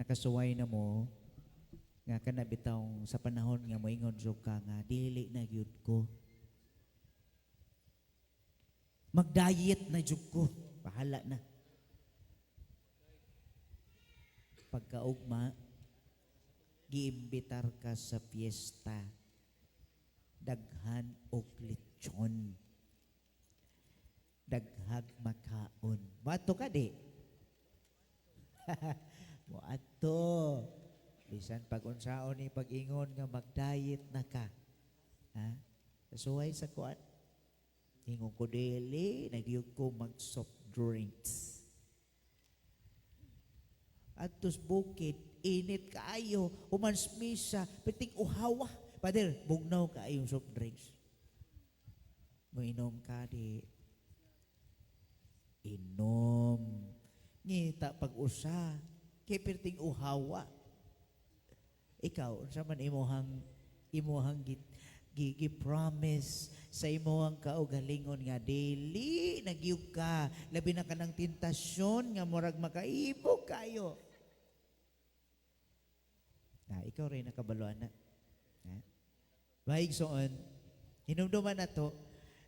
nakasuway na mo, nga kanabitaw sa panahon nga moingon jud ka nga dili na gyud ko. Mag-diet na jud ko. Bahala na. Pagkaugma, giimbitar ka sa fiesta. Daghan og lechon. Daghag makaon. Bato ka di? Moadto. Bisan pag-unsaon ni pag-ingon nga mag-diet na ka. Ha? Kasuway sa kuan. Ingon ko dili, nagyug ko mag-soft drinks. Atos bukid, init kaayo, humans misa, piting uhawa. Pader, bugnaw kaayong soft drinks. Moinom ka di. Inom. Ngita pag-usa, kay piting uhawa. Ikaw, unsa man imuhang gi-promise sa imuhang kaugalingon nga dili nagyug ka labi na kanang tentasyon nga murag makaibog kayo. Ikaw rin nakabaluan na. Maigsoon, hinumduman na to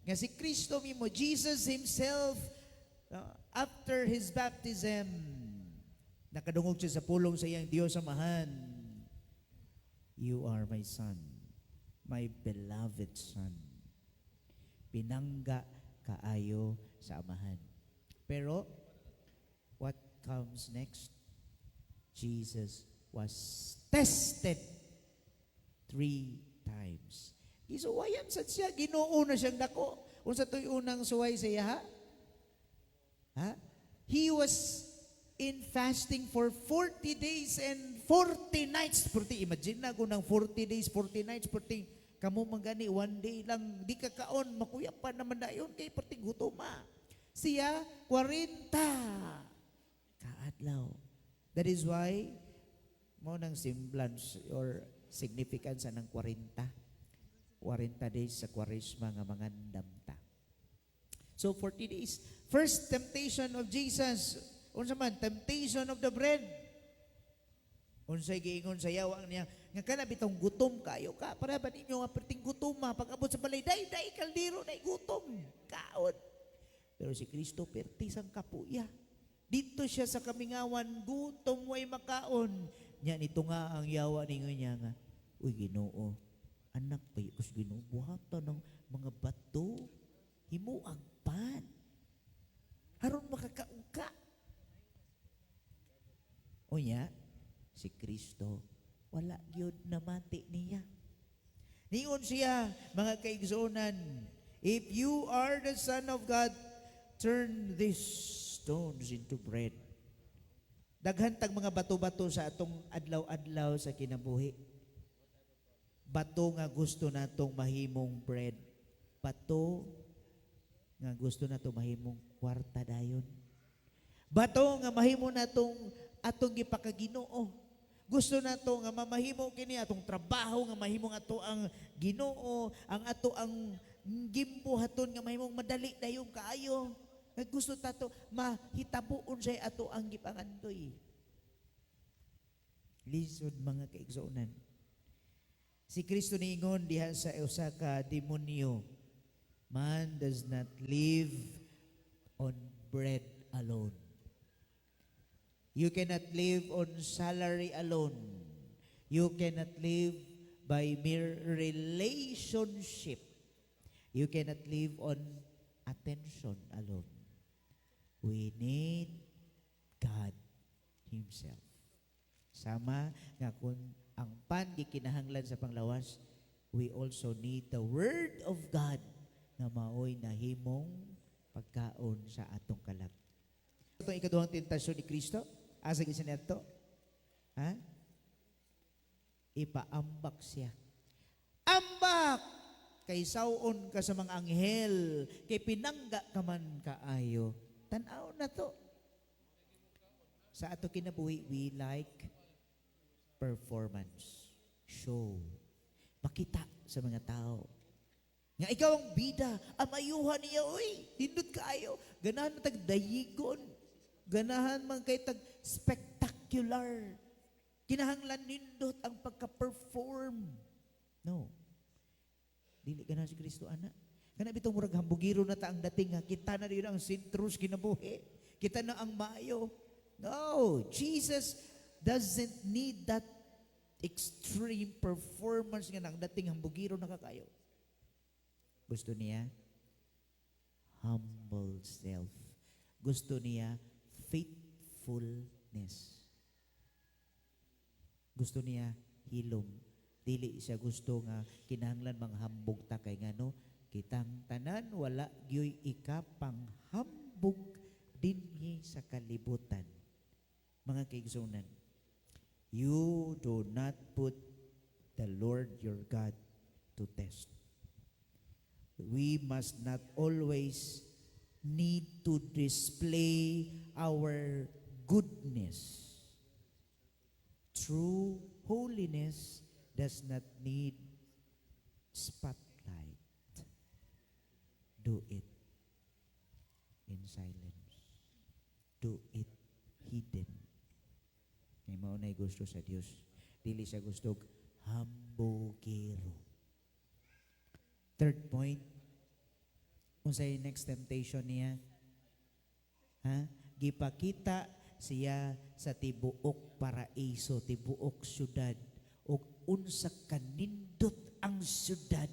nga si Kristo mimo, Jesus Himself, after His baptism, nakadungog siya sa pulong sa iyang Diyos Amahan. You are my son, my beloved son. Pinangga kaayo sa Amahan. Pero, what comes next? Jesus was tested 3 times. Isuwayan sa siya, Ginoo na siyang dako. Unsa to'y unang suway sa iya, ha? He was in fasting for 40 days and 40 nights. Imagine na kung ng 40 days, 40 nights, kamo magani, one day lang, di ka kaon, makuyap pa naman na yun, kay perting gutoma. Siya, 40 kaadlaw. That is why, mo nang semblance or significance ng 40. 40 days sa Kwaresma nga mga ndamta. So 40 days. First temptation of Jesus. Unsa man, temptation of the bread. Unsay giingon sa yawa niya, nga kana bitong gutom kayo ka, para ba ninyo nga perting gutoma, pag-abot sa balay, day kaldero, day gutom, kaon. Pero si Kristo, pertisang kapuya. Dito siya sa kamingawan, gutom way makaon. Nya nito nga ang yawa ninyo niya nga, uy Ginoo, anak pa yus Ginoo, buhatan ng mga bato, himuang pan. Haron makakaungka. O niya, si Kristo, wala gyud namati niya. Ningon siya, mga kaigsunan, if you are the Son of God, turn these stones into bread. Daghan tag mga bato-bato sa atong adlaw-adlaw sa kinabuhi. Bato nga gusto natong mahimong bread. Bato nga gusto natong mahimong kwarta dayon. Bato nga mahimo natong atong gipakaginoo. Gusto nato nga mamahimo kini atong trabaho nga mahimong ato ang Ginoo, ang ato ang gimbuhaton nga mahimong madali dayon kaayo. Gusto tato mahitabuon say ato ang gipangandoy. Lisod mga kaigsuonan. Si Kristo niingon diha sa usa ka demonyo, man does not live on bread alone. You cannot live on salary alone. You cannot live by mere relationship. You cannot live on attention alone. We need God Himself. Sama nga kung ang pan gikinahanglan sa panglawas, we also need the Word of God na maoy nahimong pagkaon sa atong kalag. Itong ikaduhang tentasyon ni Kristo, asa gisan nato? Ha? Ipaambak siya. Ambak! Kay sawon ka sa mga anghel, kay pinangga ka man kaayo. Tanaw na to. Sa ato kinabuhi, we like performance, show. Makita sa mga tao. Nga ikaw ang bida, amayuhan niya, uy, hindot kaayo. Ganahan na tag dayigon. Ganahan man kay tag spectacular. Kinahanglan nindot ang pagka-perform. No. Dili ka na si Kristo, ana. Kana bitong murag hambugiro na ta ang dating nga. Kita na rin ang sintrus kinabuhi. Kita na ang maayo. No. Jesus doesn't need that extreme performance nga nang dating hambugiro na kakayo. Gusto niya humble self. Gusto niya faithfulness. Gusto niya hilom. Dili siya gusto nga kinahanglan manghambog ta kay ngano kitang tanan wala gyoy ikapang hambog dinhi sa kalibutan. Mga kaigsunan, you do not put the Lord your God to test. We must not always need to display our goodness. True holiness does not need spotlight. Do it in silence. Do it hidden. May maunay gusto sa Dios. Dili siya gusto hambogero. Third point, unsay next temptation niya? Gipakita siya sa tibuok paraiso, tibuok syudad, ug unsa kanindot ang syudad.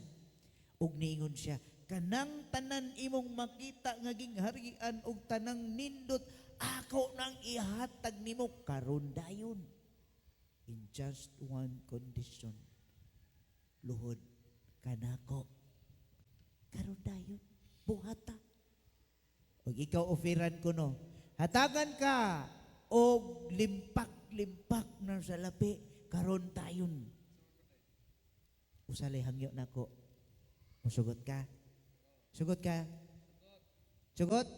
Ug niingon siya, kanang tanan imong makita nga gingharian ug tanang nindot, ako nang ihatag nimo karon dayon. In just one condition, luhod kanako karon dayon, buhata. Ug ikaw oferan ko no, hatagan ka og limpak-limpak na sa labi karon tayon. Usalay hangyo nako. Musugot ka? Sugot ka? Sugot?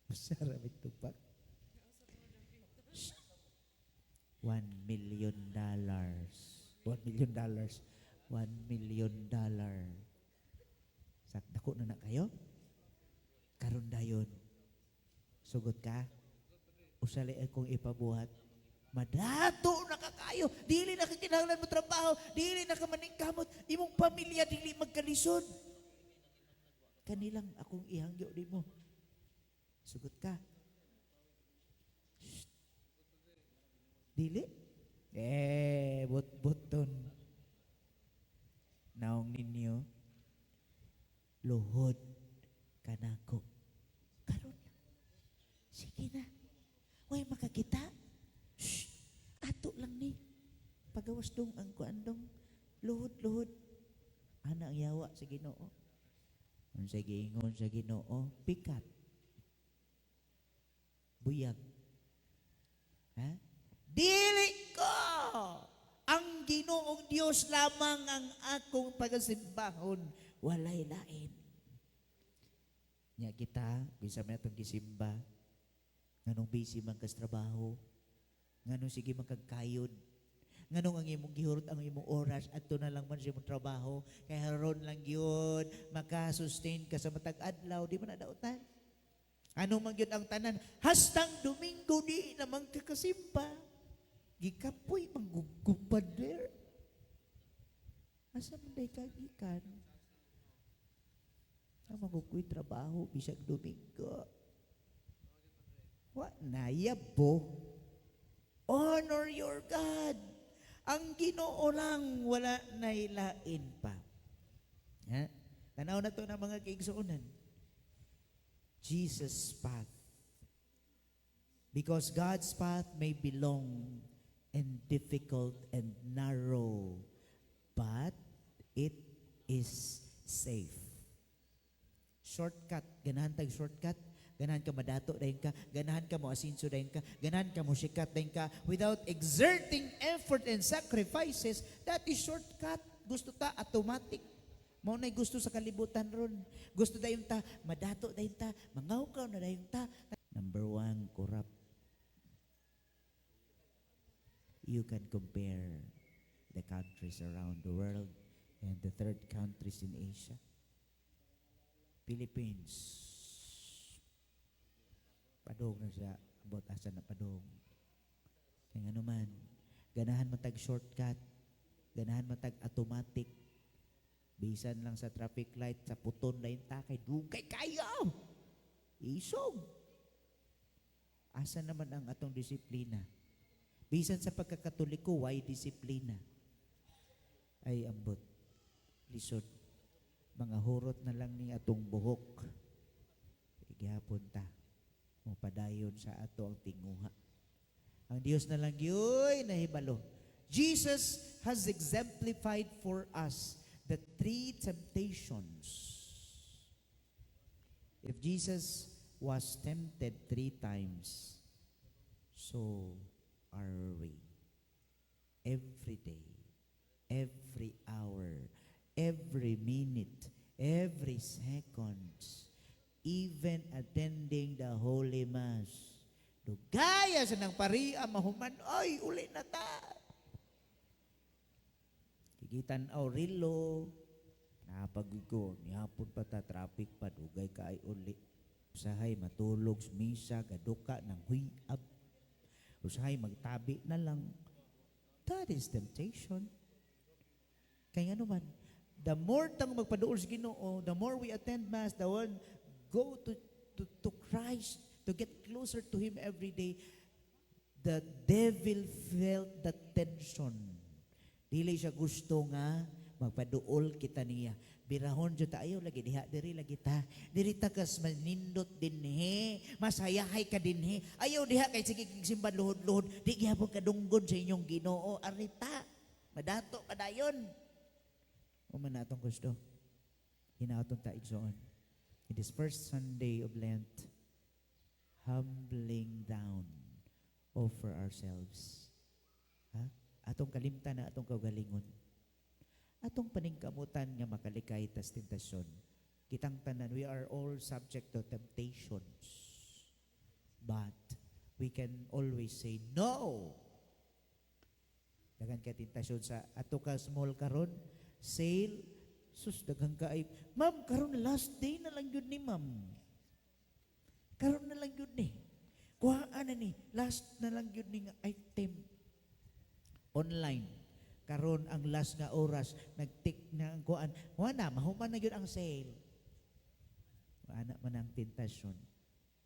Masarap itupak. $1 million. $1 million. $1 million. Dako na kayo? Karon dayon. Sugot ka? Usali akong ipabuhat. Madato na kakayo. Dili na kakinahanglan mo trabaho. Dili na ka maningkamot. Imong pamilya dili magkalisod. Kanilang akong ihangyo di mo. Sugot ka? Shh. Dili? But-buton. Naong ninyo, luhod kanako. Karon na. Sige na. Way makakita? Shh. Ato lang ni. Pagawas dong ang kuandong. Luhod. Ana ang yawa sa Ginoo. Unsay giingon sa Ginoo, pikat. Buyag. Ha? Dili ko! Ang Ginoong Dios lamang ang akong pagasimbahon. Walay lain. Nya kita, bisa man itong gisimba, nganong busy man kas trabaho, nganong sige man kagkayod, nganong ang imong gihurot ang imong oras, adto na lang man sa imong trabaho, kay haron lang yun, makasustain ka sa matag adlaw, di man nadautan. Ano man yun ang tanan, hastang Domingo di naman kakasimba, gikapoy, manggugupad there. Asa man day kagikan? Magukuy trabaho, bisag Domingo. What na yabo? Honor your God. Ang Ginoo lang, wala nailain pa. Ha? Tanaw na to ng mga kaigsuunan. Jesus' path. Because God's path may be long and difficult and narrow, but it is safe. Shortcut, ganahan tag shortcut, ganahan ka madato dayon ka, ganahan ka mo asinso dayon ka, ganahan ka mo sikat dayon ka without exerting effort and sacrifices. That is shortcut. Gusto ta automatic. Mao nay gusto sa kalibutan ron. Gusto dayon ta madato dayon ta, mangawkaw na dayon ta. Number 1, corrupt. You can compare the countries around the world and the third countries in Asia. Philippines, padong na siya, abot asa na padong. Kaya nga naman, ganahan matag shortcut, ganahan matag automatic, bisan lang sa traffic light, sa puton na yung takay, dugay kayo! Isog! Asa naman ang atong disiplina? Bisan sa pagkakatoliko, why disiplina? Ay ambot, lisod. Mga hurot na lang ni atong buhok. Igihapon ta, padayon sa ato ang tinguha. Ang Diyos na lang yoy nahibalo. Jesus has exemplified for us the three temptations. If Jesus was tempted 3 times, so are we. Every day, every hour, every minute, every second, even attending the Holy Mass. Dugaya sa nang paria mahuman, ay, uli na ta. Kigitan Aurilo, napagigo, nihapon pa ta, traffic pa, dugay ka ay uli. Usahay matulog, misa, gaduka, ng huyab. Usahay magtabi na lang. That is temptation. Kaya naman, the more tang magpaduol sa Ginoo, the more we attend Mass, the more go to Christ, to get closer to Him every day, the devil felt the tension. Dili siya gusto nga magpaduol kita niya. Birahon jud ta ayaw lagi diha diri lagi ta. Diri ta kas manindot dinhi, masayahay ka dinhi. Ayaw diha kay sige simba luhod-luhod. Di gyapon ka dunggod sa inyong Ginoo. Arita, madato padayon. O man natong gusto. Hinautong ta igsoon. In this first Sunday of Lent, humbling down, offer ourselves. Ha? Atong kalimtan na atong kaugalingon. Atong paningkamutan nga makalikay tas tentasyon. Kitang tanan, we are all subject to temptations. But we can always say no. Dagan ka tentasyon sa ato ka small karon, sale, sus daghang ka ay, ma'am, karon last day na lang yun ni ma'am. Karon na lang yun ni. Kuhaan na ni. Last na lang yun ni nga item. Online. Karon ang last nga oras. Nag-tick na ang kuhaan. Wala, mahuman na yun ang sale. Wala man ang tentasyon.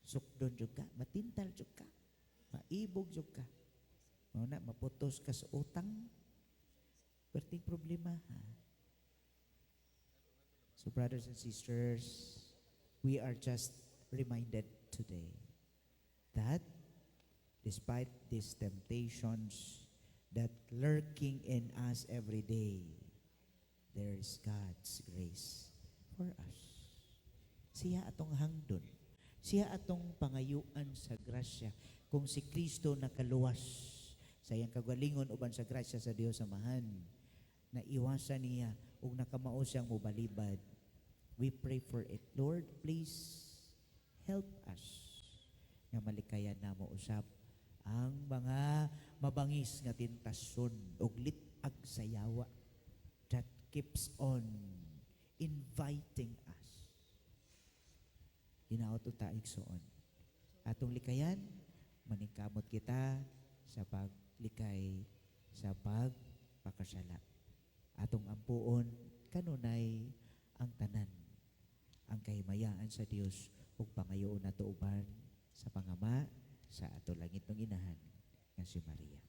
Sukdon jud ka. Matintal jud ka. Maibog jud ka. Wala, maputos ka sa utang. Perting problema, ha? So brothers and sisters, we are just reminded today that despite these temptations that lurking in us every day, there is God's grace for us. Siya atong hangdon. Siya atong pangayuan sa grasya. Kung si Kristo nakaluwas sa iyang kagalingon uban sa grasya sa Dios Amahan, na iwasan niya ug nakamao siyang mobalibad. We pray for it. Lord, please help us nga malikayan na mo usap ang mga mabangis nga tentasyon ug litag sayawa that keeps on inviting us. Hinaot ta igsoon. Atong likayan, maningkamot kita sa paglikay sa pagpakasala. Atong ampuon kanunay ang tanan, ang kahimayaan sa Dios ug pangayoon nato uban sa pangama sa ato langit ng inahan nga si Maria.